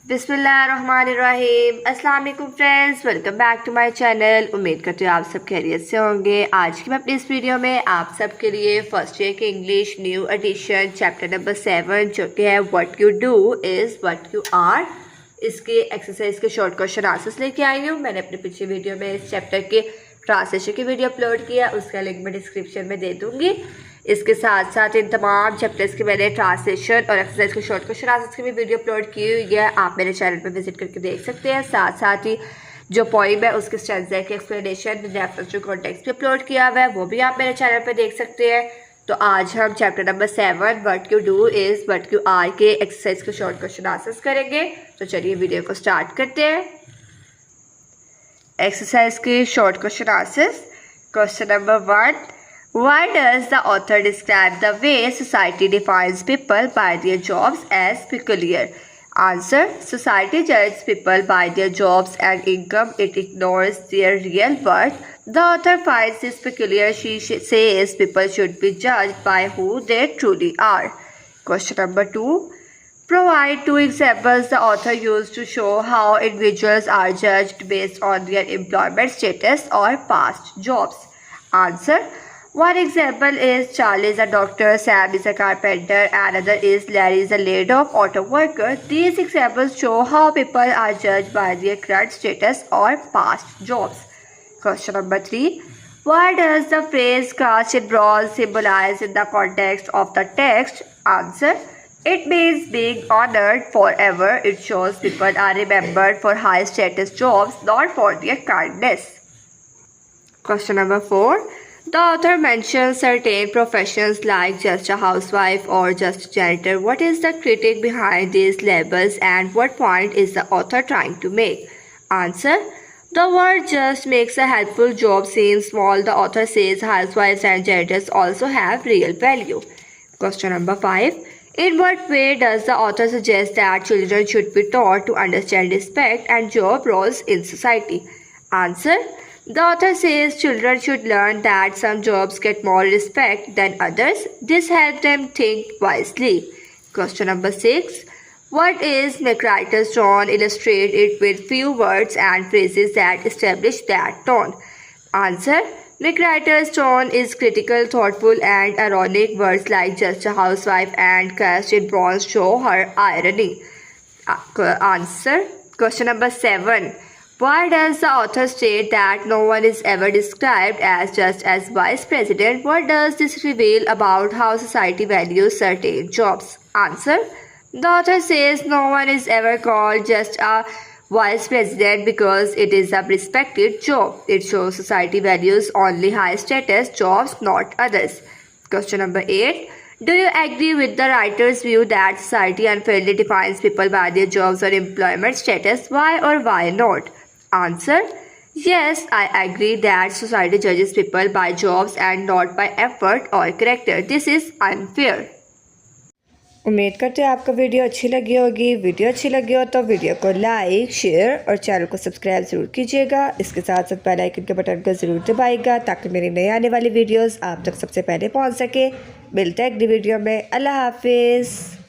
बिस्मिल्लाहिर्रहमानिर्रहीम। अस्सलाम वालेकुम friends, welcome back to my channel. उम्मीद करती हूँ आप सब खैरियत से होंगे। आज की मैं अपनी इस वीडियो में आप सब के लिए फर्स्ट ईयर के English new edition chapter number 7 जो कि है what you do is what you are, इसके एक्सरसाइज के शॉर्ट क्वेश्चन आंसर्स लेके आई हूँ। मैंने अपने पिछले वीडियो में इस चैप्टर के ट्रांसलेशन की वीडियो अपलोड किया, उसका लिंक मैं डिस्क्रिप्शन में दे दूँगी। इसके साथ साथ इन तमाम चैप्टर्स के मैंने ट्रांसलेशन और एक्सरसाइज के शॉर्ट क्वेश्चन आंसर्स की भी वीडियो अपलोड की हुई है, आप मेरे चैनल पर विजिट करके देख सकते हैं। साथ साथ ही जो पोइम है उसके स्टैंजा की एक्सप्लेनेशन रेफरेंस टू कॉन्टेक्स्ट भी अपलोड किया हुआ है, वो भी आप मेरे चैनल पर देख सकते हैं। तो आज हम chapter number 7 what you do is what you are के एक्सरसाइज के शॉर्ट क्वेश्चन आंसर्स करेंगे। तो चलिए वीडियो को स्टार्ट करते हैं। एक्सरसाइज के short question answers. Question number 1, why does the author describe the way society defines people by their jobs as peculiar? Answer: society judges people by their jobs and income. It ignores their real worth. The author finds this peculiar. She says people should be judged by who they truly are. Question number 2, provide 2 examples the author used to show how individuals are judged based on their employment status or past jobs. Answer: one example is Charlie is a doctor, Sam is a carpenter, another is Larry is a laid-off auto worker. These examples show how people are judged by their current status or past jobs. Question number 3. What does the phrase cast in bronze symbolize in the context of the text? Answer: it means being honored forever. It shows people are remembered for high status jobs, not for their kindness. Question number 4. The author mentions certain professions like just a housewife or just a janitor. What is the critique behind these labels and what point is the author trying to make? Answer: the word just makes a helpful job seem small. The author says housewives and janitors also have real value. Question number 5. In what way does the author suggest that children should be taught to understand respect and job roles in society? Answer: the author says children should learn that some jobs get more respect than others. This helps them think wisely. Question number 6. What is McWriter's tone? Illustrate it with few words and phrases that establish that tone. Answer: McWriter's tone is critical, thoughtful, and ironic. Words like just a housewife and cast in bronze show her irony. Answer. Question number 7. Why does the author state that no one is ever described as just as vice president? What does this reveal about how society values certain jobs? Answer: the author says no one is ever called just a vice president because it is a respected job. It shows society values only high status jobs, not others. Question number 8. Do you agree with the writer's view that society unfairly defines people by their jobs or employment status? Why or why not? Answer: yes, I agree that society judges people by jobs and not by effort or character. This is unfair. उम्मीद करते हैं आपको video अच्छी लगी होगी। Video अच्छी लगी हो तो वीडियो को लाइक, शेयर और चैनल को सब्सक्राइब ज़रूर कीजिएगा। इसके साथ साथ बेल आइकन के बटन को ज़रूर दबाइएगा ताकि मेरी नई आने वाली वीडियोस आप तक सबसे पहले पहुंच सके। मिलते हैं अगली वीडियो में। अल्लाह हाफिज़।